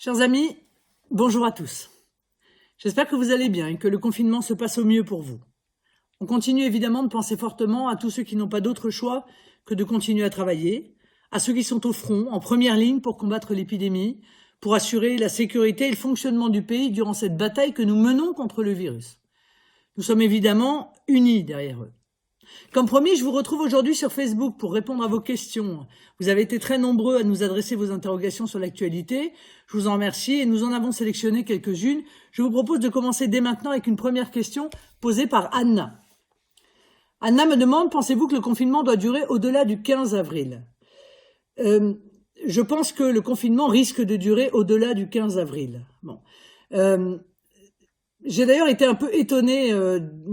Chers amis, bonjour à tous. J'espère que vous allez bien et que le confinement se passe au mieux pour vous. On continue évidemment de penser fortement à tous ceux qui n'ont pas d'autre choix que de continuer à travailler, à ceux qui sont au front, en première ligne pour combattre l'épidémie, pour assurer la sécurité et le fonctionnement du pays durant cette bataille que nous menons contre le virus. Nous sommes évidemment unis derrière eux. Comme promis, je vous retrouve aujourd'hui sur Facebook pour répondre à vos questions. Vous avez été très nombreux à nous adresser vos interrogations sur l'actualité. Je vous en remercie et nous en avons sélectionné quelques-unes. Je vous propose de commencer dès maintenant avec une première question posée par Anna. Anna me demande, pensez-vous que le confinement doit durer au-delà du 15 avril ? Je pense que le confinement risque de durer au-delà du 15 avril. Bon. J'ai d'ailleurs été un peu étonnée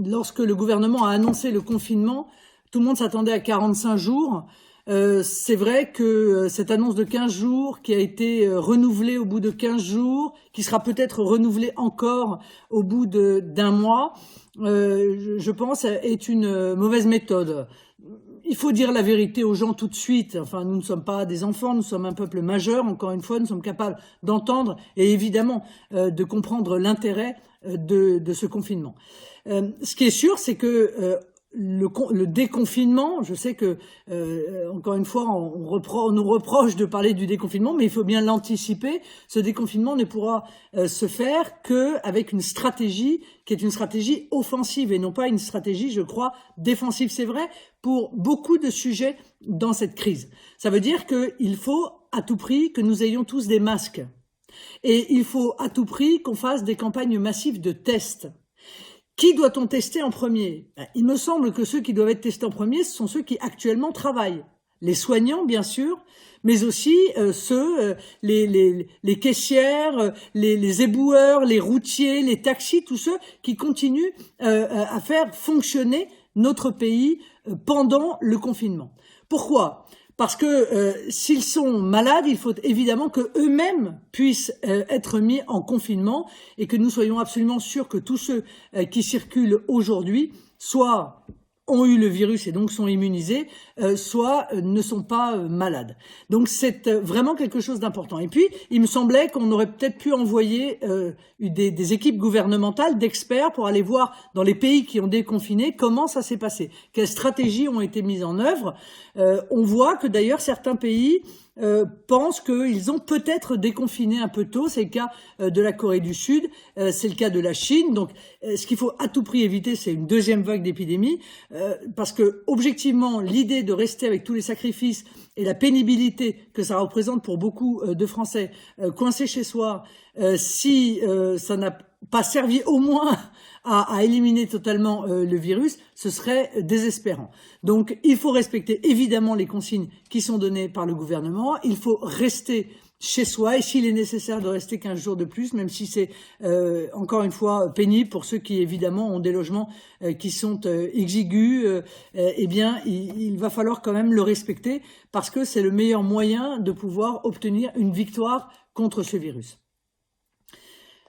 lorsque le gouvernement a annoncé le confinement. Tout le monde s'attendait à 45 jours. C'est vrai que cette annonce de 15 jours qui a été renouvelée au bout de 15 jours, qui sera peut-être renouvelée encore au bout d'un mois, je pense est une mauvaise méthode. Il faut dire la vérité aux gens tout de suite. Enfin, nous ne sommes pas des enfants, nous sommes un peuple majeur. Encore une fois, nous sommes capables d'entendre et évidemment de comprendre l'intérêt de ce confinement. Ce qui est sûr, c'est que le déconfinement, je sais que encore une fois, on nous reproche de parler du déconfinement, mais il faut bien l'anticiper. Ce déconfinement ne pourra se faire qu'avec une stratégie qui est une stratégie offensive et non pas une stratégie, je crois, défensive. C'est vrai pour beaucoup de sujets dans cette crise. Ça veut dire qu'il faut à tout prix que nous ayons tous des masques. Et il faut à tout prix qu'on fasse des campagnes massives de tests. Qui doit-on tester en premier ? Il me semble que ceux qui doivent être testés en premier, ce sont ceux qui actuellement travaillent. Les soignants, bien sûr, mais aussi les caissières, les éboueurs, les routiers, les taxis, tous ceux qui continuent à faire fonctionner notre pays pendant le confinement. Pourquoi ? Parce que s'ils sont malades, il faut évidemment que eux-mêmes puissent être mis en confinement et que nous soyons absolument sûrs que tous ceux qui circulent aujourd'hui soit ont eu le virus et donc sont immunisés, soit ne sont pas malades. Donc c'est vraiment quelque chose d'important. Et puis, il me semblait qu'on aurait peut-être pu envoyer des équipes gouvernementales, d'experts, pour aller voir dans les pays qui ont déconfiné comment ça s'est passé, quelles stratégies ont été mises en œuvre. On voit que d'ailleurs certains pays pensent qu'ils ont peut-être déconfiné un peu tôt. C'est le cas de la Corée du Sud, c'est le cas de la Chine. Donc, ce qu'il faut à tout prix éviter, c'est une deuxième vague d'épidémie, parce que objectivement, l'idée de rester avec tous les sacrifices et la pénibilité que ça représente pour beaucoup de Français coincés chez soi, si ça n'a pas servi au moins à éliminer totalement le virus, ce serait désespérant. Donc, il faut respecter évidemment les consignes qui sont données par le gouvernement. Il faut rester chez soi et s'il est nécessaire de rester 15 jours de plus, même si c'est encore une fois pénible pour ceux qui évidemment ont des logements qui sont exigus, eh bien il va falloir quand même le respecter parce que c'est le meilleur moyen de pouvoir obtenir une victoire contre ce virus.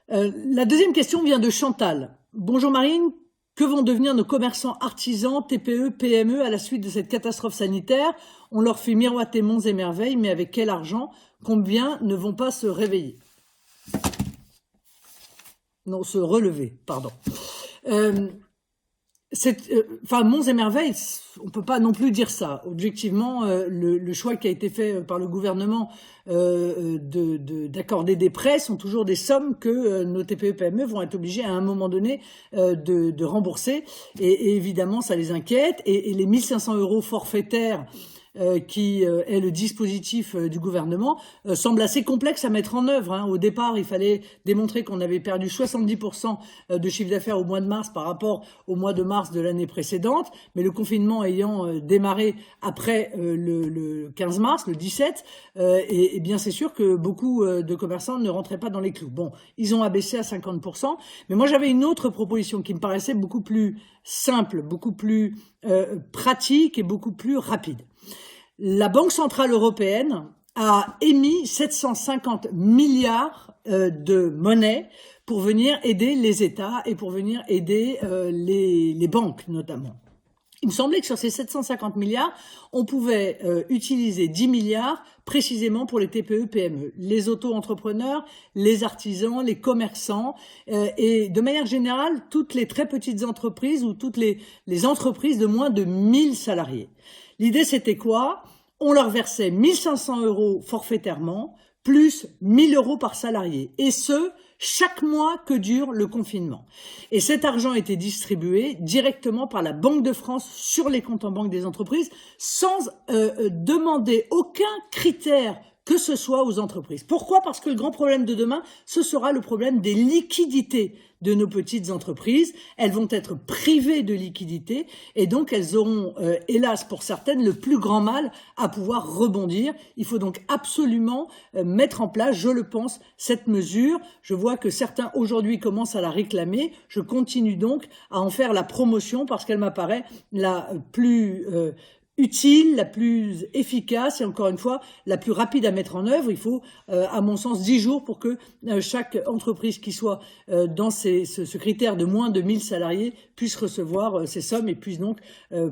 La deuxième question vient de Chantal. Bonjour Marine, que vont devenir nos commerçants artisans, TPE, PME à la suite de cette catastrophe sanitaire ? On leur fait miroiter monts et merveilles, mais avec quel argent ? Combien ne vont pas se réveiller ? Non, se relever, pardon. Monts et merveilles, on peut pas non plus dire ça. Objectivement, le choix qui a été fait par le gouvernement d'accorder des prêts sont toujours des sommes que nos TPE-PME vont être obligés à un moment donné de rembourser. Et évidemment, ça les inquiète. Et les 1 500 € forfaitaires qui est le dispositif du gouvernement, semble assez complexe à mettre en œuvre. Au départ, il fallait démontrer qu'on avait perdu 70% de chiffre d'affaires au mois de mars par rapport au mois de mars de l'année précédente, mais le confinement ayant démarré après le 15 mars, le 17, et bien c'est sûr que beaucoup de commerçants ne rentraient pas dans les clous. Bon, ils ont abaissé à 50%, mais moi j'avais une autre proposition qui me paraissait beaucoup plus simple, beaucoup plus pratique et beaucoup plus rapide. La Banque centrale européenne a émis 750 milliards de monnaie pour venir aider les États et pour venir aider les banques notamment. Il me semblait que sur ces 750 milliards, on pouvait utiliser 10 milliards précisément pour les TPE-PME, les auto-entrepreneurs, les artisans, les commerçants et de manière générale, toutes les très petites entreprises ou toutes les entreprises de moins de 1000 salariés. L'idée, c'était quoi? On leur versait 1500 € forfaitairement, plus 1000 € par salarié. Et ce, chaque mois que dure le confinement. Et cet argent était distribué directement par la Banque de France sur les comptes en banque des entreprises sans demander aucun critère que ce soit aux entreprises. Pourquoi? Parce que le grand problème de demain, ce sera le problème des liquidités de nos petites entreprises. Elles vont être privées de liquidités et donc elles auront, hélas pour certaines, le plus grand mal à pouvoir rebondir. Il faut donc absolument mettre en place, je le pense, cette mesure. Je vois que certains aujourd'hui commencent à la réclamer. Je continue donc à en faire la promotion parce qu'elle m'apparaît la plus utile, la plus efficace et encore une fois la plus rapide à mettre en œuvre. Il faut, à mon sens, 10 jours pour que chaque entreprise qui soit dans ce critère de moins de 1000 salariés puisse recevoir ces sommes et puisse donc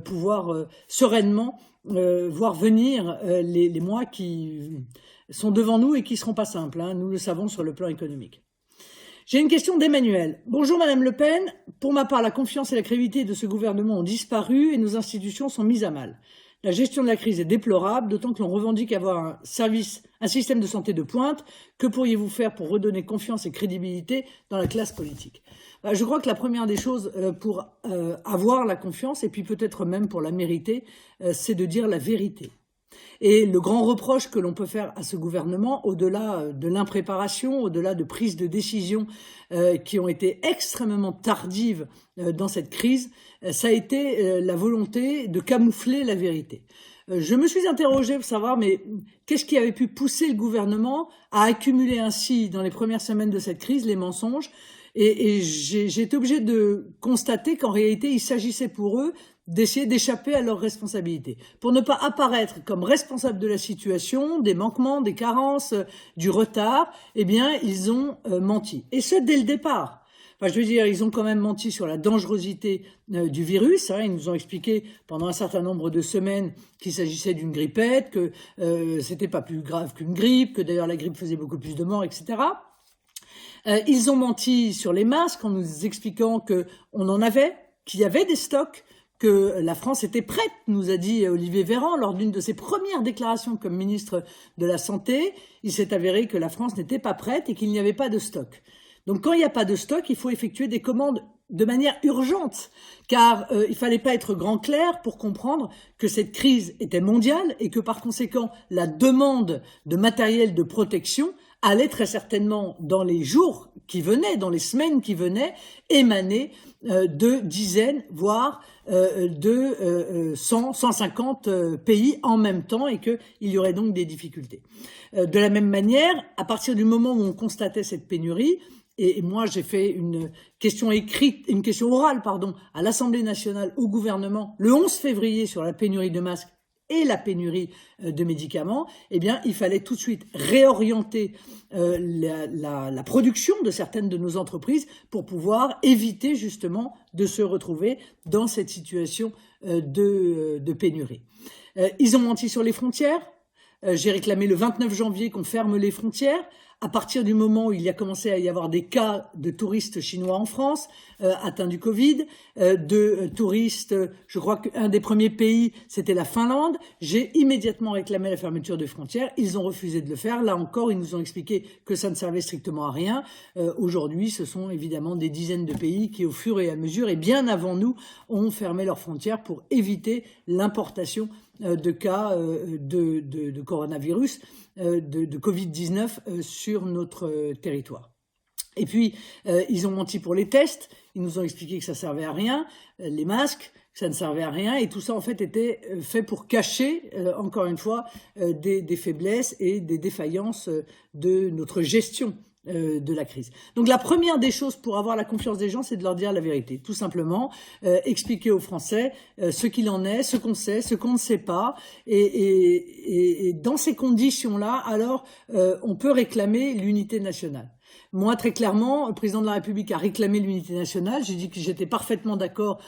pouvoir sereinement voir venir les mois qui sont devant nous et qui seront pas simples, hein, nous le savons sur le plan économique. J'ai une question d'Emmanuel. Bonjour Madame Le Pen. Pour ma part, la confiance et la crédibilité de ce gouvernement ont disparu et nos institutions sont mises à mal. La gestion de la crise est déplorable, d'autant que l'on revendique avoir un système de santé de pointe. Que pourriez-vous faire pour redonner confiance et crédibilité dans la classe politique? Je crois que la première des choses pour avoir la confiance, et puis peut-être même pour la mériter, c'est de dire la vérité. Et le grand reproche que l'on peut faire à ce gouvernement, au-delà de l'impréparation, au-delà de prises de décisions qui ont été extrêmement tardives dans cette crise, ça a été la volonté de camoufler la vérité. Je me suis interrogée pour savoir, mais qu'est-ce qui avait pu pousser le gouvernement à accumuler ainsi, dans les premières semaines de cette crise, les mensonges? Et j'ai été obligée de constater qu'en réalité, il s'agissait pour eux d'essayer d'échapper à leurs responsabilités. Pour ne pas apparaître comme responsables de la situation, des manquements, des carences, du retard, eh bien, ils ont menti. Et ce, dès le départ. Enfin, je veux dire, ils ont quand même menti sur la dangerosité du virus. Hein. Ils nous ont expliqué pendant un certain nombre de semaines qu'il s'agissait d'une grippette, que c'était pas plus grave qu'une grippe, que d'ailleurs la grippe faisait beaucoup plus de morts, etc. Ils ont menti sur les masques en nous expliquant qu'on en avait, qu'il y avait des stocks, que la France était prête, nous a dit Olivier Véran lors d'une de ses premières déclarations comme ministre de la Santé. Il s'est avéré que la France n'était pas prête et qu'il n'y avait pas de stock. Donc quand il n'y a pas de stock, il faut effectuer des commandes de manière urgente, car il fallait pas être grand clair pour comprendre que cette crise était mondiale et que par conséquent la demande de matériel de protection allait très certainement dans les jours qui venaient, dans les semaines qui venaient, émaner de dizaines, voire de 100, 150 pays en même temps et qu'il y aurait donc des difficultés. De la même manière, à partir du moment où on constatait cette pénurie, et moi j'ai fait une question orale, à l'Assemblée nationale, au gouvernement, le 11 février sur la pénurie de masques et la pénurie de médicaments, eh bien, il fallait tout de suite réorienter la production de certaines de nos entreprises pour pouvoir éviter justement de se retrouver dans cette situation de pénurie. Ils ont menti sur les frontières. J'ai réclamé le 29 janvier qu'on ferme les frontières. À partir du moment où il y a commencé à y avoir des cas de touristes chinois en France, atteints du Covid, de touristes, je crois qu'un des premiers pays, c'était la Finlande, j'ai immédiatement réclamé la fermeture des frontières. Ils ont refusé de le faire. Là encore, ils nous ont expliqué que ça ne servait strictement à rien. Aujourd'hui, ce sont évidemment des dizaines de pays qui, au fur et à mesure, et bien avant nous, ont fermé leurs frontières pour éviter l'importation de cas de coronavirus, de Covid-19 sur notre territoire. Et puis, ils ont menti pour les tests, ils nous ont expliqué que ça servait à rien, les masques, que ça ne servait à rien, et tout ça en fait était fait pour cacher, encore une fois, des faiblesses et des défaillances de notre gestion de la crise. Donc la première des choses pour avoir la confiance des gens, c'est de leur dire la vérité. Tout simplement, expliquer aux Français ce qu'il en est, ce qu'on sait, ce qu'on ne sait pas. Et dans ces conditions-là, alors, on peut réclamer l'unité nationale. Moi, très clairement, le président de la République a réclamé l'unité nationale. J'ai dit que j'étais parfaitement d'accord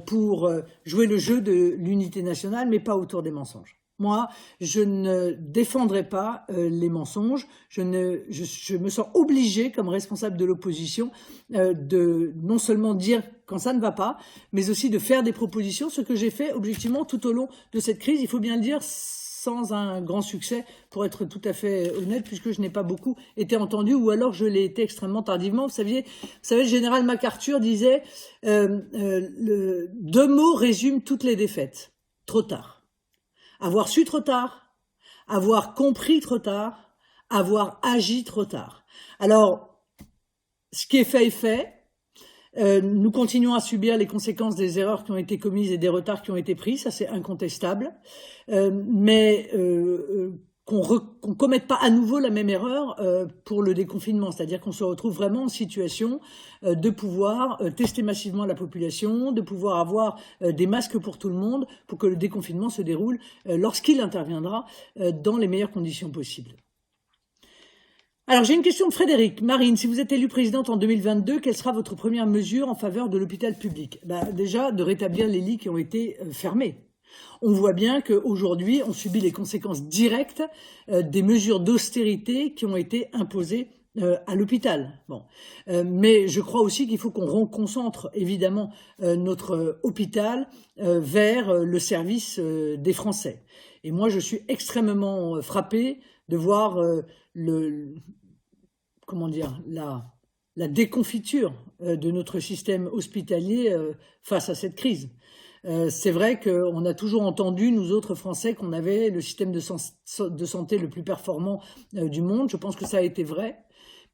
pour jouer le jeu de l'unité nationale, mais pas autour des mensonges. Moi, je ne défendrai pas les mensonges. Je me sens obligé, comme responsable de l'opposition, de non seulement dire quand ça ne va pas, mais aussi de faire des propositions, ce que j'ai fait objectivement tout au long de cette crise. Il faut bien le dire, sans un grand succès, pour être tout à fait honnête, puisque je n'ai pas beaucoup été entendu, ou alors je l'ai été extrêmement tardivement. Vous savez, le général MacArthur disait deux mots résument toutes les défaites. Trop tard. Avoir su trop tard, avoir compris trop tard, avoir agi trop tard. Alors, ce qui est fait est fait. Nous continuons à subir les conséquences des erreurs qui ont été commises et des retards qui ont été pris, ça c'est incontestable, mais qu'on commette pas à nouveau la même erreur pour le déconfinement, c'est-à-dire qu'on se retrouve vraiment en situation de pouvoir tester massivement la population, de pouvoir avoir des masques pour tout le monde, pour que le déconfinement se déroule lorsqu'il interviendra dans les meilleures conditions possibles. Alors, j'ai une question de Frédéric. Marine, si vous êtes élue présidente en 2022, quelle sera votre première mesure en faveur de l'hôpital public? Déjà, de rétablir les lits qui ont été fermés. On voit bien qu'aujourd'hui, on subit les conséquences directes des mesures d'austérité qui ont été imposées à l'hôpital. Bon, mais je crois aussi qu'il faut qu'on reconcentre évidemment notre hôpital vers le service des Français. Et moi, je suis extrêmement frappé de voir la déconfiture de notre système hospitalier face à cette crise. C'est vrai qu'on a toujours entendu, nous autres Français, qu'on avait le système de santé le plus performant du monde. Je pense que ça a été vrai,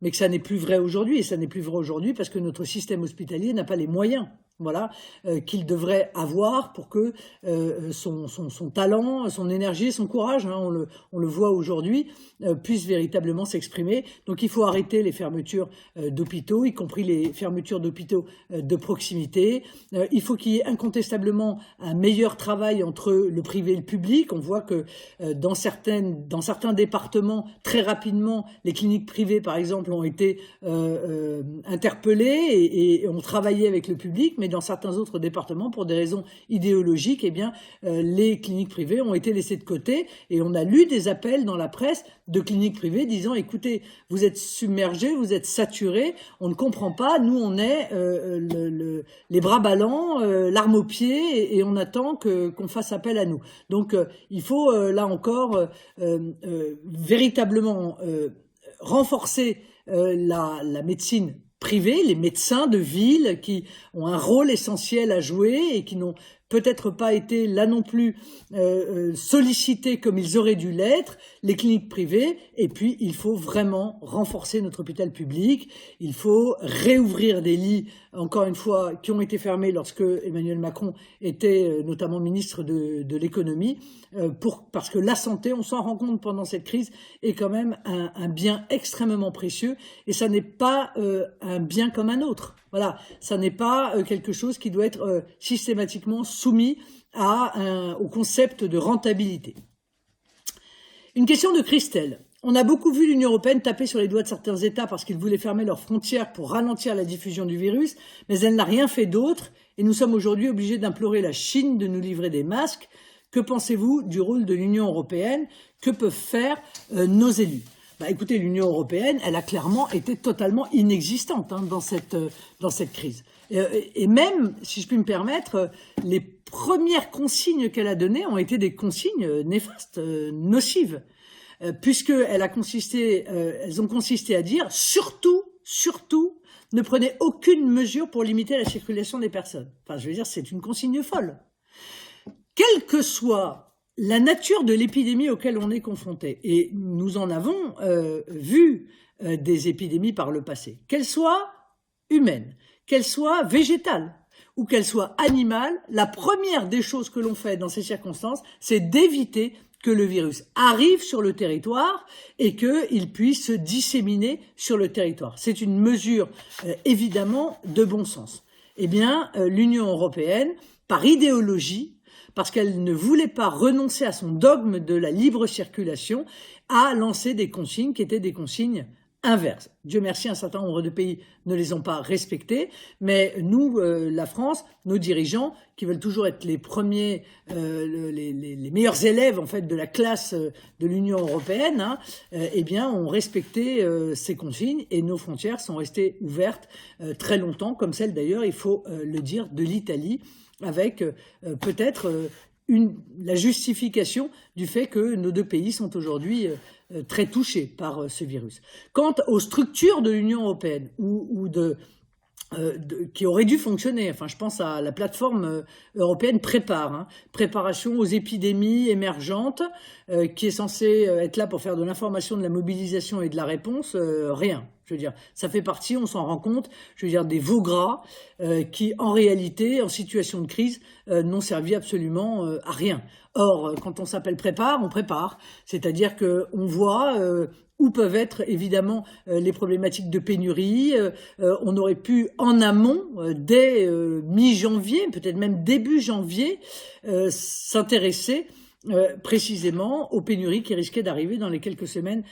mais que ça n'est plus vrai aujourd'hui. Et ça n'est plus vrai aujourd'hui parce que notre système hospitalier n'a pas les moyens, voilà, qu'il devrait avoir pour que son talent, son énergie, son courage, hein, on le voit aujourd'hui, puisse véritablement s'exprimer. Donc il faut arrêter les fermetures d'hôpitaux, y compris les fermetures d'hôpitaux de proximité. Il faut qu'il y ait incontestablement un meilleur travail entre le privé et le public. On voit que dans certains départements, très rapidement, les cliniques privées, par exemple, ont été interpellées et ont travaillé avec le public, mais dans certains autres départements, pour des raisons idéologiques, eh bien, les cliniques privées ont été laissées de côté. Et on a lu des appels dans la presse de cliniques privées disant, écoutez, vous êtes submergés, vous êtes saturés, on ne comprend pas, nous on est les bras ballants, l'arme au pied, et on attend qu'on fasse appel à nous. Donc il faut là encore véritablement renforcer la médecine privée, les médecins de ville qui ont un rôle essentiel à jouer et qui n'ont peut-être pas été là non plus sollicités comme ils auraient dû l'être, les cliniques privées. Et puis il faut vraiment renforcer notre hôpital public, il faut réouvrir des lits, encore une fois, qui ont été fermés lorsque Emmanuel Macron était notamment ministre de l'économie, parce que la santé, on s'en rend compte pendant cette crise, est quand même un bien extrêmement précieux, et ça n'est pas un bien comme un autre. Voilà, ça n'est pas quelque chose qui doit être systématiquement soumis au concept de rentabilité. Une question de Christelle. On a beaucoup vu l'Union européenne taper sur les doigts de certains États parce qu'ils voulaient fermer leurs frontières pour ralentir la diffusion du virus, mais elle n'a rien fait d'autre, et nous sommes aujourd'hui obligés d'implorer la Chine de nous livrer des masques. Que pensez-vous du rôle de l'Union européenne? Que peuvent faire nos élus? Écoutez, l'Union européenne, elle a clairement été totalement inexistante dans cette crise. Et même, si je puis me permettre, les premières consignes qu'elle a données ont été des consignes néfastes, nocives, puisqu'elles ont consisté à dire surtout, ne prenez aucune mesure pour limiter la circulation des personnes. Enfin, je veux dire, c'est une consigne folle. Quelle que soit la nature de l'épidémie auquel on est confronté, et nous en avons vu des épidémies par le passé, qu'elles soient humaines, qu'elles soient végétales ou qu'elles soient animales, la première des choses que l'on fait dans ces circonstances, c'est d'éviter que le virus arrive sur le territoire et qu'il puisse se disséminer sur le territoire. C'est une mesure évidemment de bon sens. Eh bien, l'Union européenne, par idéologie, parce qu'elle ne voulait pas renoncer à son dogme de la libre circulation, a lancé des consignes qui étaient des consignes inverses. Dieu merci, un certain nombre de pays ne les ont pas respectées, mais nous, la France, nos dirigeants, qui veulent toujours être les premiers, les meilleurs élèves en fait de la classe de l'Union européenne, eh bien, ont respecté ces consignes et nos frontières sont restées ouvertes très longtemps, comme celle d'ailleurs, il faut le dire, de l'Italie, avec peut-être la justification du fait que nos deux pays sont aujourd'hui très touchés par ce virus. Quant aux structures de l'Union européenne qui auraient dû fonctionner, enfin je pense à la plateforme européenne Prépare, préparation aux épidémies émergentes, qui est censée être là pour faire de l'information, de la mobilisation et de la réponse, rien. Je veux dire, ça fait partie, on s'en rend compte, je veux dire, des veaux gras qui, en réalité, en situation de crise, n'ont servi absolument à rien. Or, quand on s'appelle Prépare, on prépare. C'est-à-dire qu'on voit où peuvent être, évidemment, les problématiques de pénurie. On aurait pu, en amont, dès mi-janvier, peut-être même début janvier, s'intéresser précisément aux pénuries qui risquaient d'arriver dans les quelques semaines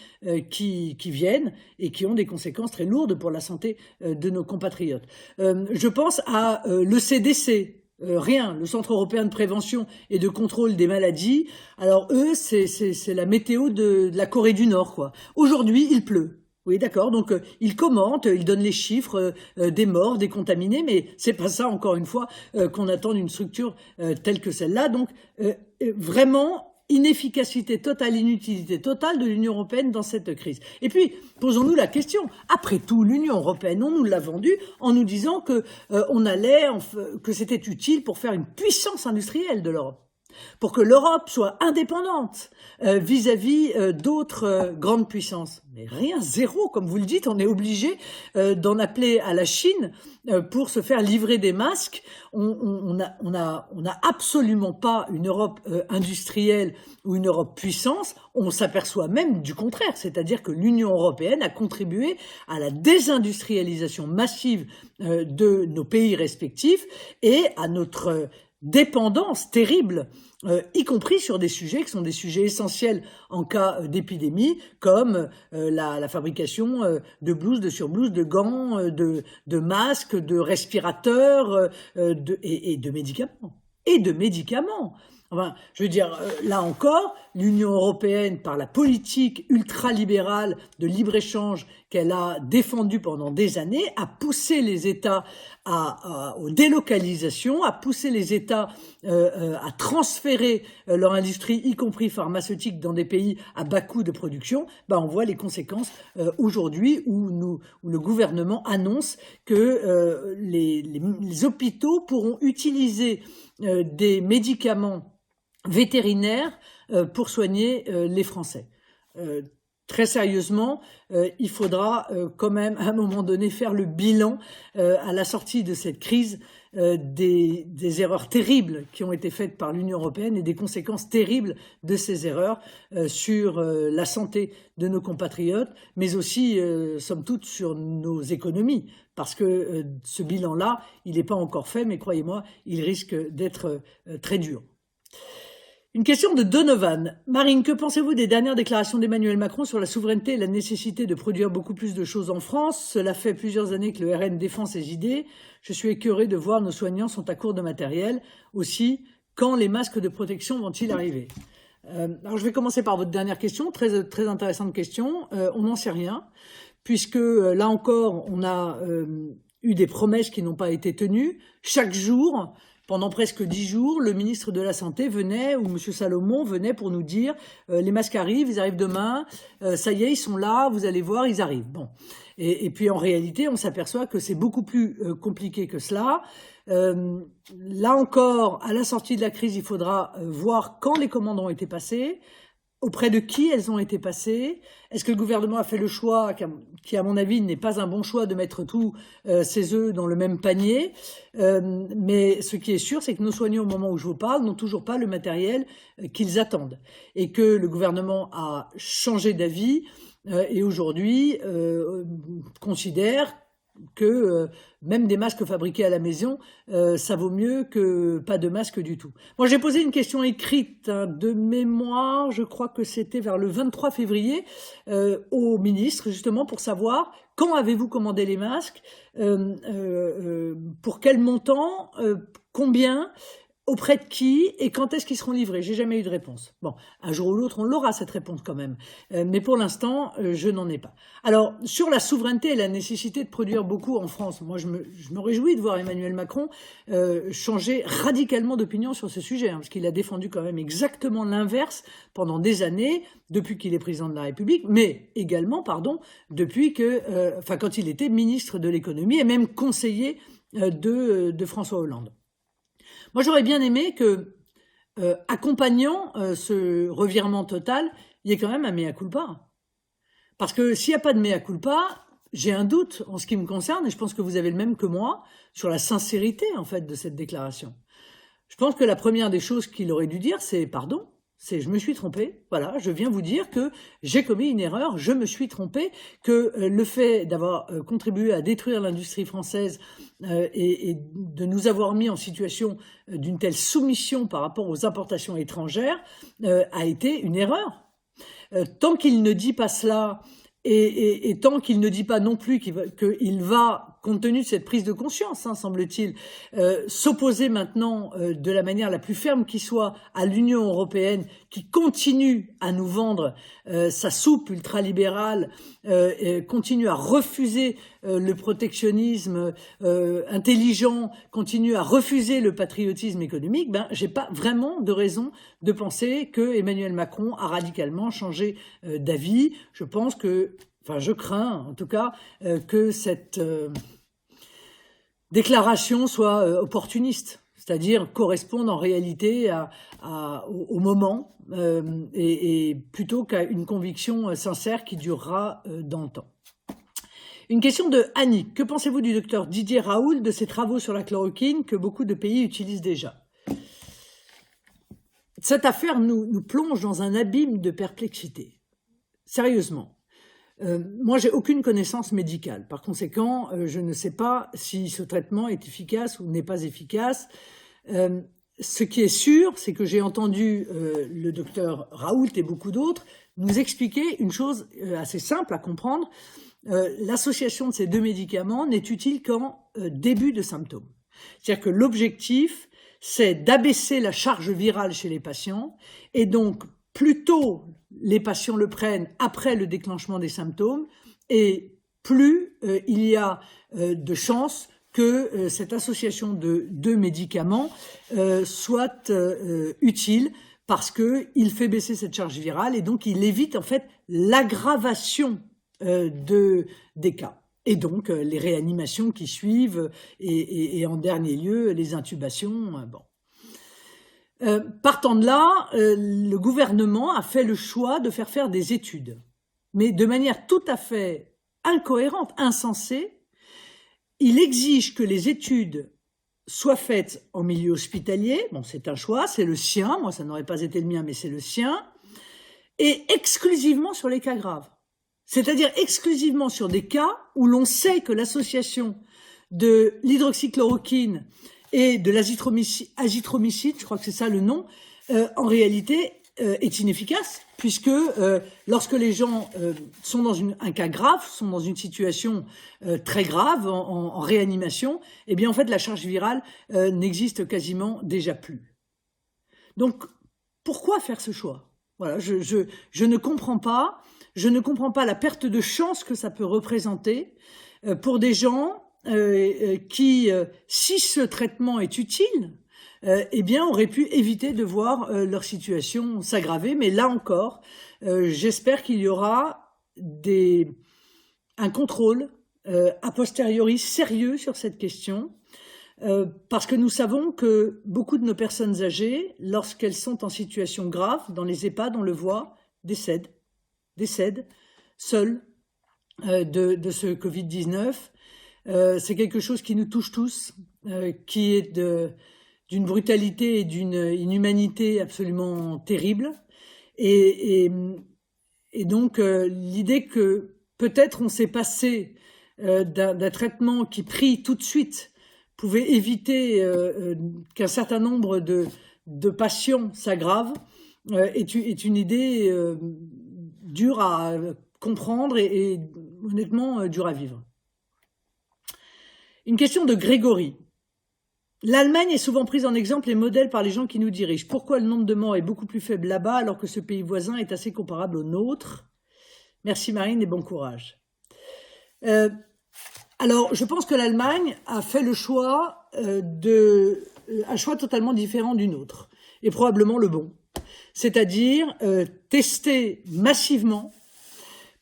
qui viennent et qui ont des conséquences très lourdes pour la santé de nos compatriotes. Je pense à le CDC, rien, le Centre européen de prévention et de contrôle des maladies. Alors eux, c'est la météo de la Corée du Nord, quoi. Aujourd'hui, il pleut. Oui, d'accord. Donc, ils commentent, ils donnent les chiffres des morts, des contaminés, mais c'est pas ça, encore une fois, qu'on attend d'une structure telle que celle-là. Donc, vraiment, inefficacité totale, inutilité totale de l'Union européenne dans cette crise. Et puis, posons-nous la question. Après tout, l'Union européenne, on nous l'a vendue en nous disant que que c'était utile pour faire une puissance industrielle de l'Europe, pour que l'Europe soit indépendante vis-à-vis d'autres grandes puissances. Mais rien, zéro, comme vous le dites, on est obligé d'en appeler à la Chine pour se faire livrer des masques. On a absolument pas une Europe industrielle ou une Europe puissance. On s'aperçoit même du contraire, c'est-à-dire que l'Union européenne a contribué à la désindustrialisation massive de nos pays respectifs et à notre dépendance terrible, y compris sur des sujets qui sont des sujets essentiels en cas d'épidémie, comme la fabrication de blouses, de surblouses, de gants, de masques, de respirateurs et de médicaments. Et de médicaments. Enfin, je veux dire, là encore, l'Union européenne, par la politique ultralibérale de libre-échange qu'elle a défendue pendant des années, a poussé les États aux délocalisations, a poussé les États à transférer leur industrie, y compris pharmaceutique, dans des pays à bas coût de production. On voit les conséquences aujourd'hui où le gouvernement annonce que les hôpitaux pourront utiliser des médicaments vétérinaires pour soigner les Français. Très sérieusement, il faudra quand même à un moment donné faire le bilan à la sortie de cette crise des erreurs terribles qui ont été faites par l'Union européenne et des conséquences terribles de ces erreurs sur la santé de nos compatriotes, mais aussi, somme toute, sur nos économies. Parce que ce bilan-là, il n'est pas encore fait, mais croyez-moi, il risque d'être très dur. Une question de Donovan. Marine, que pensez-vous des dernières déclarations d'Emmanuel Macron sur la souveraineté et la nécessité de produire beaucoup plus de choses en France? Cela fait plusieurs années que le RN défend ces idées. Je suis écœuré de voir nos soignants sont à court de matériel. Aussi, quand les masques de protection vont-ils arriver? Alors, je vais commencer par votre dernière question, très, très intéressante question. On n'en sait rien, puisque là encore, on a eu des promesses qui n'ont pas été tenues. Chaque jour, pendant presque 10 jours, le ministre de la Santé venait, ou M. Salomon venait pour nous dire les masques arrivent, ils arrivent demain, ça y est, ils sont là, vous allez voir, ils arrivent. Bon. Et puis en réalité, on s'aperçoit que c'est beaucoup plus compliqué que cela. Là encore, à la sortie de la crise, il faudra voir quand les commandes ont été passées. Auprès de qui elles ont été passées? Est-ce que le gouvernement a fait le choix, qui à mon avis n'est pas un bon choix, de mettre tous ses œufs dans le même panier? Mais ce qui est sûr, c'est que nos soignants, au moment où je vous parle, n'ont toujours pas le matériel qu'ils attendent. Et que le gouvernement a changé d'avis et aujourd'hui considère que même des masques fabriqués à la maison, ça vaut mieux que pas de masque du tout. Moi, j'ai posé une question écrite de mémoire, je crois que c'était vers le 23 février, au ministre, justement, pour savoir quand avez-vous commandé les masques, pour quel montant, combien, auprès de qui et quand est-ce qu'ils seront livrés? J'ai jamais eu de réponse. Bon, un jour ou l'autre, on l'aura cette réponse quand même. Mais pour l'instant, je n'en ai pas. Alors, sur la souveraineté et la nécessité de produire beaucoup en France, moi je me réjouis de voir Emmanuel Macron changer radicalement d'opinion sur ce sujet, parce qu'il a défendu quand même exactement l'inverse pendant des années, depuis qu'il est président de la République, mais également, depuis quand il était ministre de l'économie et même conseiller de François Hollande. Moi, j'aurais bien aimé que, accompagnant ce revirement total, il y ait quand même un mea culpa. Parce que s'il n'y a pas de mea culpa, j'ai un doute en ce qui me concerne, et je pense que vous avez le même que moi, sur la sincérité, en fait, de cette déclaration. Je pense que la première des choses qu'il aurait dû dire, c'est pardon. Je me suis trompé, voilà, je viens vous dire que j'ai commis une erreur, je me suis trompé, que le fait d'avoir contribué à détruire l'industrie française et de nous avoir mis en situation d'une telle soumission par rapport aux importations étrangères a été une erreur. Tant qu'il ne dit pas cela, et tant qu'il ne dit pas non plus qu'il va, compte tenu de cette prise de conscience, semble-t-il, s'opposer maintenant de la manière la plus ferme qui soit à l'Union européenne, qui continue à nous vendre sa soupe ultralibérale, continue à refuser le protectionnisme intelligent, continue à refuser le patriotisme économique, j'ai pas vraiment de raison de penser que Emmanuel Macron a radicalement changé d'avis. Je pense que, je crains en tout cas que cette déclaration soit opportuniste, c'est-à-dire corresponde en réalité au moment et plutôt qu'à une conviction sincère qui durera dans le temps. Une question de Annick. Que pensez-vous du docteur Didier Raoult, de ses travaux sur la chloroquine que beaucoup de pays utilisent déjà? Cette affaire nous plonge dans un abîme de perplexité. Sérieusement. Moi, j'ai aucune connaissance médicale. Par conséquent, je ne sais pas si ce traitement est efficace ou n'est pas efficace. Ce qui est sûr, c'est que j'ai entendu le docteur Raoult et beaucoup d'autres nous expliquer une chose assez simple à comprendre. L'association de ces deux médicaments n'est utile qu'en début de symptômes. C'est-à-dire que l'objectif, c'est d'abaisser la charge virale chez les patients, et donc plus tôt les patients le prennent après le déclenchement des symptômes, et plus il y a de chances que cette association de deux médicaments soit utile, parce qu'il fait baisser cette charge virale et donc il évite en fait l'aggravation des cas. Et donc les réanimations qui suivent et en dernier lieu les intubations. Partant de là, le gouvernement a fait le choix de faire des études, mais de manière tout à fait incohérente, insensée. Il exige que les études soient faites en milieu hospitalier. Bon, c'est un choix, c'est le sien. Moi, ça n'aurait pas été le mien, mais c'est le sien. Et exclusivement sur les cas graves. C'est-à-dire exclusivement sur des cas où l'on sait que l'association de l'hydroxychloroquine et de l'azithromycine, je crois que c'est ça le nom, en réalité est inefficace, puisque lorsque les gens sont dans un cas grave, sont dans une situation très grave, en réanimation, eh bien en fait la charge virale n'existe quasiment déjà plus. Donc pourquoi faire ce choix? Voilà, je ne comprends pas. Je ne comprends pas la perte de chance que ça peut représenter pour des gens qui, si ce traitement est utile, eh bien, auraient pu éviter de voir leur situation s'aggraver. Mais là encore, j'espère qu'il y aura un contrôle a posteriori sérieux sur cette question, parce que nous savons que beaucoup de nos personnes âgées, lorsqu'elles sont en situation grave, dans les EHPAD, on le voit, décèdent seuls de ce Covid-19. C'est quelque chose qui nous touche tous, qui est d'une brutalité et d'une inhumanité absolument terrible. Et donc, l'idée que peut-être on s'est passé d'un traitement qui, pris tout de suite, pouvait éviter qu'un certain nombre de patients s'aggravent, est une idée dure à comprendre et honnêtement dure à vivre. Une question de Grégory. L'Allemagne est souvent prise en exemple et modèle par les gens qui nous dirigent. Pourquoi le nombre de morts est beaucoup plus faible là-bas alors que ce pays voisin est assez comparable au nôtre? Merci Marine et bon courage. Alors, je pense que l'Allemagne a fait le choix un choix totalement différent du nôtre, et probablement le bon. C'est-à-dire tester massivement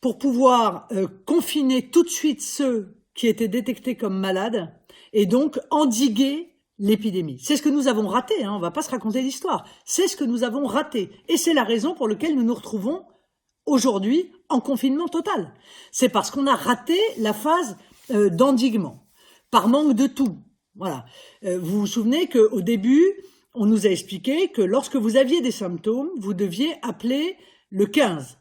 pour pouvoir confiner tout de suite ceux qui étaient détectés comme malades et donc endiguer l'épidémie. C'est ce que nous avons raté, hein, on ne va pas se raconter l'histoire. C'est ce que nous avons raté. Et c'est la raison pour laquelle nous nous retrouvons aujourd'hui en confinement total. C'est parce qu'on a raté la phase d'endiguement, par manque de tout. Voilà. Vous vous souvenez qu'au début, on nous a expliqué que lorsque vous aviez des symptômes, vous deviez appeler le 15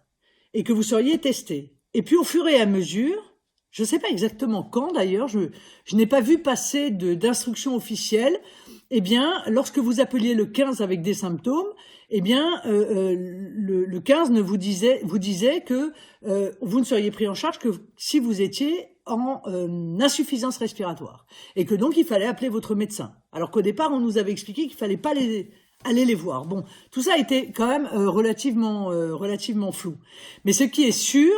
et que vous seriez testé. Et puis au fur et à mesure, je ne sais pas exactement quand d'ailleurs, je n'ai pas vu passer d'instructions officielles, eh bien, lorsque vous appeliez le 15 avec des symptômes, eh bien, le 15 vous disait que vous ne seriez pris en charge que si vous étiez en insuffisance respiratoire. Et que donc, il fallait appeler votre médecin. Alors qu'au départ, on nous avait expliqué qu'il ne fallait pas aller les voir. Bon, tout ça a été quand même relativement flou. Mais ce qui est sûr,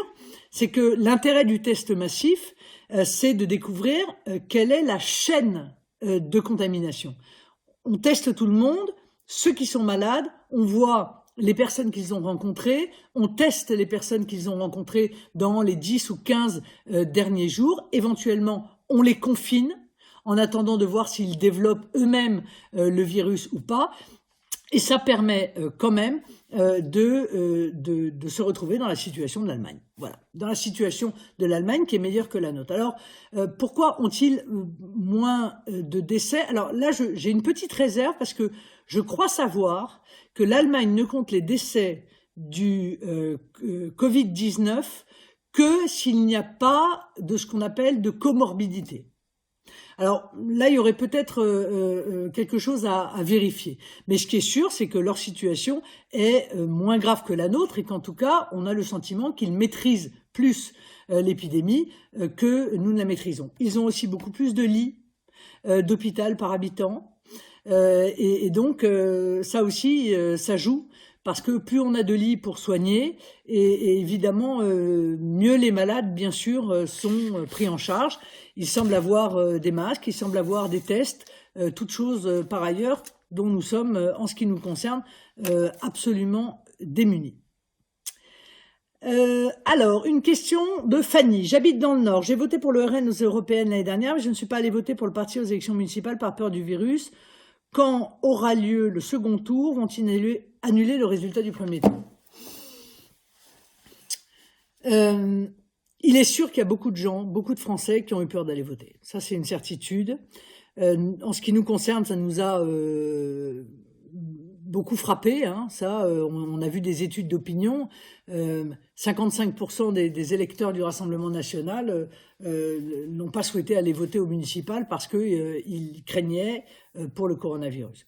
c'est que l'intérêt du test massif, c'est de découvrir quelle est la chaîne de contamination. On teste tout le monde, ceux qui sont malades, on voit les personnes qu'ils ont rencontrées, on teste les personnes qu'ils ont rencontrées dans les 10 ou 15 derniers jours, éventuellement on les confine en attendant de voir s'ils développent eux-mêmes le virus ou pas. Et ça permet quand même de se retrouver dans la situation de l'Allemagne. Voilà, dans la situation de l'Allemagne qui est meilleure que la nôtre. Alors, pourquoi ont-ils moins de décès? Alors là, j'ai une petite réserve parce que je crois savoir que l'Allemagne ne compte les décès du Covid-19 que s'il n'y a pas de ce qu'on appelle de comorbidité. Alors là, il y aurait peut-être quelque chose à vérifier. Mais ce qui est sûr, c'est que leur situation est moins grave que la nôtre et qu'en tout cas, on a le sentiment qu'ils maîtrisent plus l'épidémie que nous ne la maîtrisons. Ils ont aussi beaucoup plus de lits d'hôpital par habitant. Et donc, ça aussi, ça joue. Parce que plus on a de lits pour soigner, et évidemment, mieux les malades, bien sûr, sont pris en charge. Il semble avoir des masques, il semble avoir des tests, toutes choses par ailleurs dont nous sommes, en ce qui nous concerne, absolument démunis. Alors, une question de Fanny. J'habite dans le Nord. J'ai voté pour le RN aux européennes l'année dernière, mais je ne suis pas allée voter pour le parti aux élections municipales par peur du virus. Quand aura lieu le second tour? Vont-ils annuler le résultat du premier tour? Il est sûr qu'il y a beaucoup de gens, beaucoup de Français qui ont eu peur d'aller voter. Ça, c'est une certitude. En ce qui nous concerne, ça nous a beaucoup frappé. Hein, ça, on a vu des études d'opinion. 55% des électeurs du Rassemblement national n'ont pas souhaité aller voter au municipal parce qu'ils craignaient pour le coronavirus.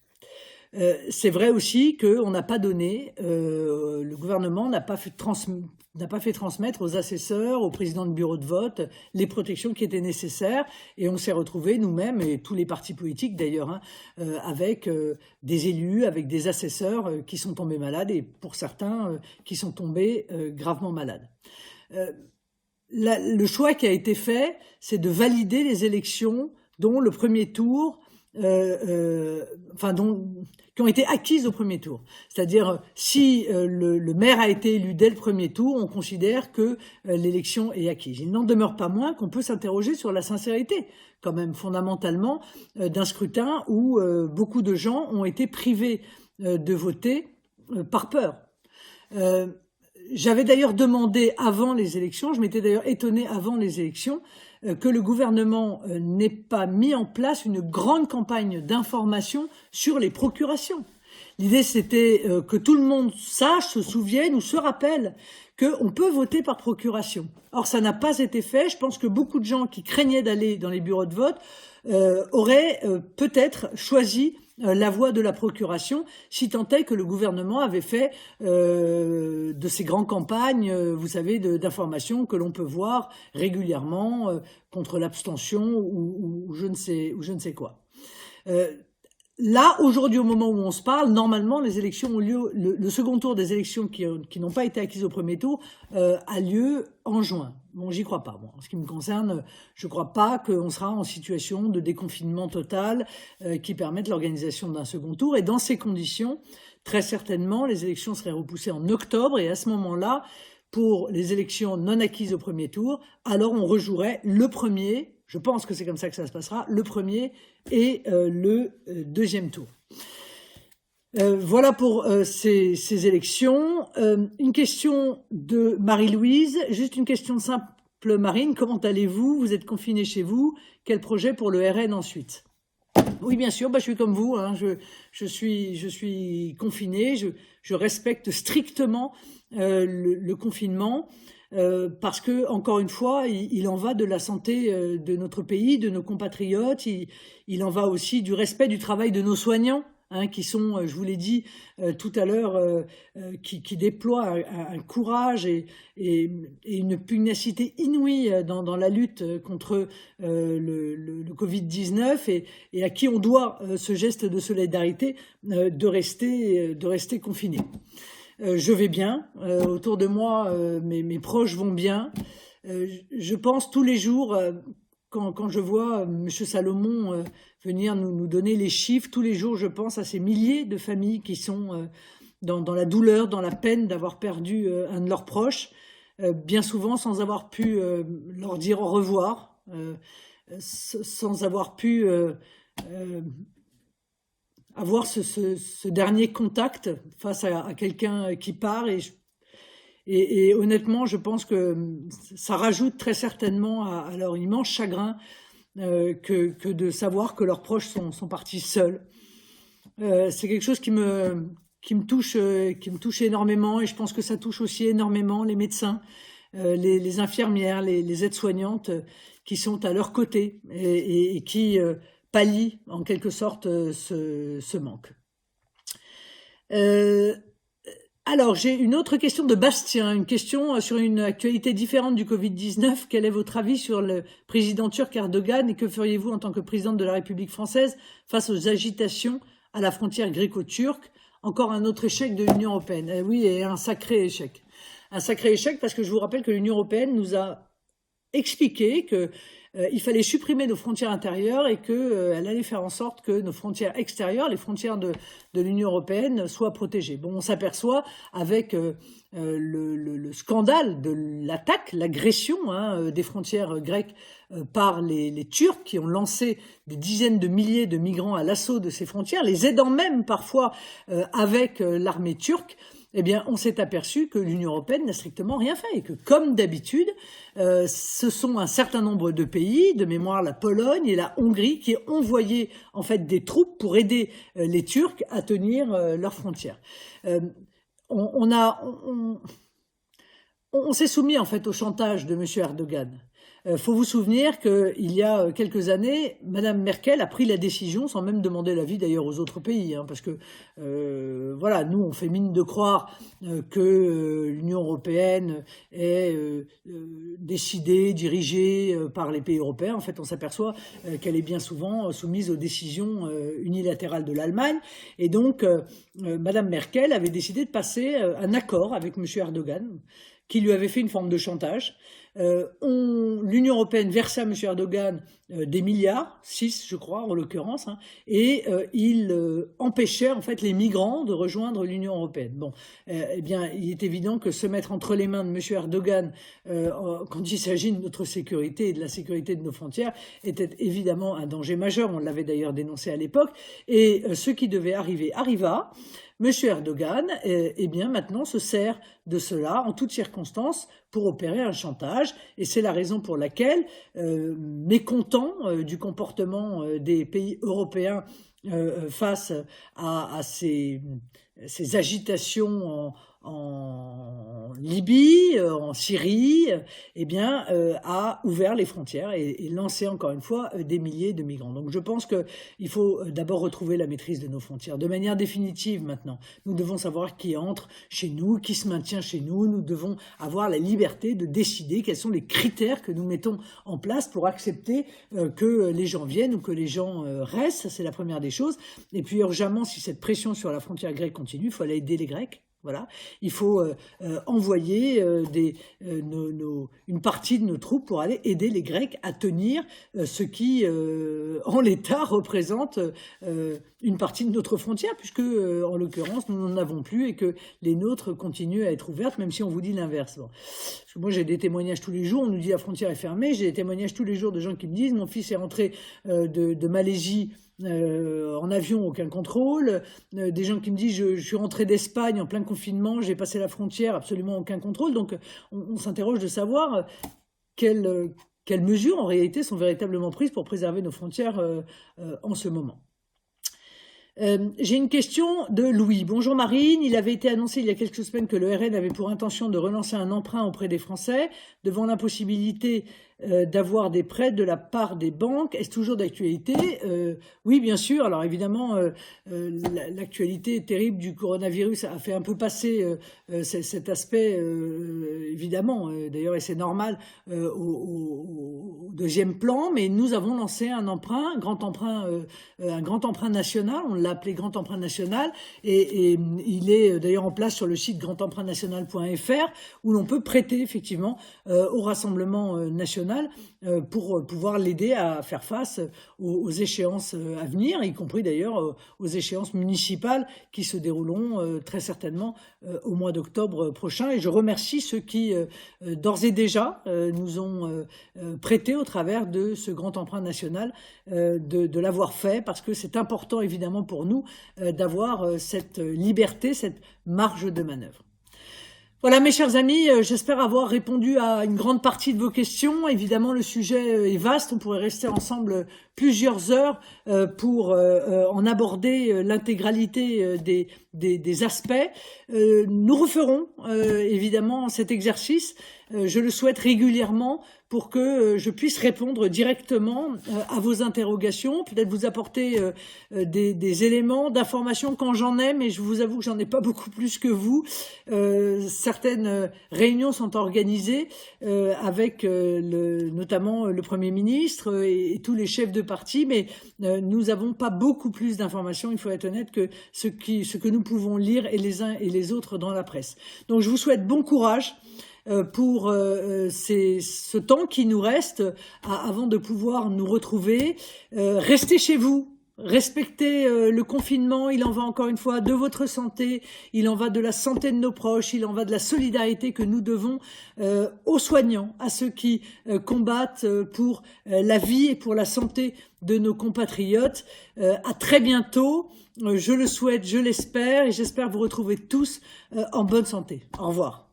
C'est vrai aussi qu'on n'a pas donné, le gouvernement n'a pas fait transmettre aux assesseurs, aux présidents de bureaux de vote, les protections qui étaient nécessaires. Et on s'est retrouvés, nous-mêmes, et tous les partis politiques d'ailleurs, hein, avec des élus, avec des assesseurs qui sont tombés malades et pour certains qui sont tombés gravement malades. Le choix qui a été fait, c'est de valider les élections dont le premier tour qui ont été acquises au premier tour. C'est-à-dire, si le maire a été élu dès le premier tour, on considère que l'élection est acquise. Il n'en demeure pas moins qu'on peut s'interroger sur la sincérité, quand même, fondamentalement, d'un scrutin où beaucoup de gens ont été privés de voter par peur. j'avais d'ailleurs demandé avant les élections, je m'étais d'ailleurs étonné avant les élections, que le gouvernement n'ait pas mis en place une grande campagne d'information sur les procurations. L'idée, c'était que tout le monde sache, se souvienne ou se rappelle qu'on peut voter par procuration. Or, ça n'a pas été fait. Je pense que beaucoup de gens qui craignaient d'aller dans les bureaux de vote auraient peut-être choisi la voie de la procuration, si tant est que le gouvernement avait fait de ces grandes campagnes, vous savez, d'information que l'on peut voir régulièrement contre l'abstention ou je ne sais quoi. Là, aujourd'hui, au moment où on se parle, normalement, les élections ont lieu, le second tour des élections qui n'ont pas été acquises au premier tour a lieu en juin. Bon, j'y crois pas. Bon, en ce qui me concerne, je crois pas qu'on sera en situation de déconfinement total qui permette l'organisation d'un second tour. Et dans ces conditions, très certainement, les élections seraient repoussées en octobre. Et à ce moment-là, pour les élections non acquises au premier tour, alors on rejouerait le premier. Je pense que c'est comme ça que ça se passera, le premier et le deuxième tour. Voilà pour ces élections. Une question de Marie-Louise, juste une question simple, Marine. Comment allez-vous? Vous êtes confinée chez vous. Quel projet pour le RN ensuite? Oui, bien sûr, je suis comme vous. Hein. Je suis confinée. Je respecte strictement le confinement. Parce que, encore une fois, il en va de la santé de notre pays, de nos compatriotes, il en va aussi du respect du travail de nos soignants, hein, qui sont, je vous l'ai dit tout à l'heure, qui déploient un courage et une pugnacité inouïe dans la lutte contre le Covid-19 et à qui on doit ce geste de solidarité de rester confinés. Je vais bien, autour de moi, mes proches vont bien. Je pense tous les jours, quand je vois M. Salomon venir nous donner les chiffres, tous les jours je pense à ces milliers de familles qui sont dans la douleur, dans la peine d'avoir perdu un de leurs proches, bien souvent sans avoir pu leur dire au revoir, sans avoir pu avoir ce dernier contact face à quelqu'un qui part et honnêtement je pense que ça rajoute très certainement à leur immense chagrin que de savoir que leurs proches sont partis seuls. C'est quelque chose qui me touche énormément et je pense que ça touche aussi énormément les médecins, les infirmières, les aides-soignantes qui sont à leur côté et qui pallie en quelque sorte ce manque. Alors, j'ai une autre question de Bastien, une question sur une actualité différente du Covid-19. Quel est votre avis sur le président turc Erdogan et que feriez-vous en tant que présidente de la République française face aux agitations à la frontière gréco-turque? Encore un autre échec de l'Union européenne. Oui, et un sacré échec. Un sacré échec parce que je vous rappelle que l'Union européenne nous a expliqué que il fallait supprimer nos frontières intérieures et qu'elle allait faire en sorte que nos frontières extérieures, les frontières de l'Union européenne, soient protégées. Bon, on s'aperçoit avec le scandale de l'attaque, l'agression des frontières grecques par les Turcs qui ont lancé des dizaines de milliers de migrants à l'assaut de ces frontières, les aidant même parfois avec l'armée turque. Eh bien, on s'est aperçu que l'Union européenne n'a strictement rien fait et que, comme d'habitude, ce sont un certain nombre de pays, de mémoire la Pologne et la Hongrie, qui ont envoyé en fait des troupes pour aider les Turcs à tenir leurs frontières. On s'est soumis en fait au chantage de M. Erdogan. Faut vous souvenir qu'il y a quelques années, Madame Merkel a pris la décision, sans même demander l'avis d'ailleurs aux autres pays, parce que voilà, nous on fait mine de croire que l'Union européenne est décidée, dirigée par les pays européens. En fait, on s'aperçoit qu'elle est bien souvent soumise aux décisions unilatérales de l'Allemagne. Et donc, Madame Merkel avait décidé de passer un accord avec M. Erdogan, qui lui avait fait une forme de chantage. L'Union européenne versait à M. Erdogan des milliards, 6 je crois en l'occurrence, et il empêchait en fait les migrants de rejoindre l'Union européenne. Bon, eh bien, il est évident que se mettre entre les mains de M. Erdogan quand il s'agit de notre sécurité et de la sécurité de nos frontières était évidemment un danger majeur. On l'avait d'ailleurs dénoncé à l'époque. Et ce qui devait arriver arriva. M. Erdogan, eh bien maintenant se sert de cela en toutes circonstances pour opérer un chantage, et c'est la raison pour laquelle, mécontent du comportement des pays européens face à ces agitations en Libye, en Syrie, eh bien, a ouvert les frontières et lancé encore une fois des milliers de migrants. Donc je pense qu'il faut d'abord retrouver la maîtrise de nos frontières de manière définitive maintenant. Nous devons savoir qui entre chez nous, qui se maintient chez nous. Nous devons avoir la liberté de décider quels sont les critères que nous mettons en place pour accepter que les gens viennent ou que les gens restent. Ça, c'est la première des choses. Et puis urgemment, si cette pression sur la frontière grecque continue, il faut aller aider les Grecs. Voilà, il faut envoyer une partie de nos troupes pour aller aider les Grecs à tenir ce qui, en l'état, représente une partie de notre frontière, puisque, en l'occurrence, nous n'en avons plus et que les nôtres continuent à être ouvertes, même si on vous dit l'inverse. Bon. Parce que moi, j'ai des témoignages tous les jours, on nous dit la frontière est fermée, j'ai des témoignages tous les jours de gens qui me disent mon fils est rentré de Malaisie en avion, aucun contrôle, des gens qui me disent je suis rentré d'Espagne en plein confinement, j'ai passé la frontière, absolument aucun contrôle. Donc on s'interroge de savoir quelles mesures en réalité sont véritablement prises pour préserver nos frontières en ce moment. J'ai une question de Louis. Bonjour Marine, il avait été annoncé il y a quelques semaines que le RN avait pour intention de relancer un emprunt auprès des Français devant l'impossibilité d'avoir des prêts de la part des banques. Est-ce toujours d'actualité? Oui, bien sûr. Alors évidemment, l'actualité terrible du coronavirus a fait un peu passer cet aspect, évidemment, d'ailleurs, et c'est normal, au deuxième plan, mais nous avons lancé un emprunt, un grand emprunt national, on l'a appelé Grand Emprunt National, et il est d'ailleurs en place sur le site grandempruntnational.fr, où l'on peut prêter effectivement au Rassemblement national pour pouvoir l'aider à faire face aux échéances à venir, y compris d'ailleurs aux échéances municipales qui se dérouleront très certainement au mois d'octobre prochain. Et je remercie ceux qui, d'ores et déjà, nous ont prêté au travers de ce grand emprunt national, de l'avoir fait, parce que c'est important évidemment pour nous d'avoir cette liberté, cette marge de manœuvre. Voilà mes chers amis, j'espère avoir répondu à une grande partie de vos questions. Évidemment, le sujet est vaste, on pourrait rester ensemble plusieurs heures pour en aborder l'intégralité des aspects. Nous referons évidemment cet exercice, je le souhaite régulièrement pour que je puisse répondre directement à vos interrogations, peut-être vous apporter des éléments d'information quand j'en ai, mais je vous avoue que j'en ai pas beaucoup plus que vous. Certaines réunions sont organisées avec notamment le Premier ministre et tous les chefs de parti, mais nous n'avons pas beaucoup plus d'informations, il faut être honnête, que ce que nous pouvons lire et les uns et les autres dans la presse. Donc je vous souhaite bon courage pour ce temps qui nous reste avant de pouvoir nous retrouver. Restez chez vous. Respectez le confinement, il en va encore une fois de votre santé, il en va de la santé de nos proches, il en va de la solidarité que nous devons aux soignants, à ceux qui combattent pour la vie et pour la santé de nos compatriotes. À très bientôt, je le souhaite, je l'espère, et j'espère vous retrouver tous en bonne santé. Au revoir.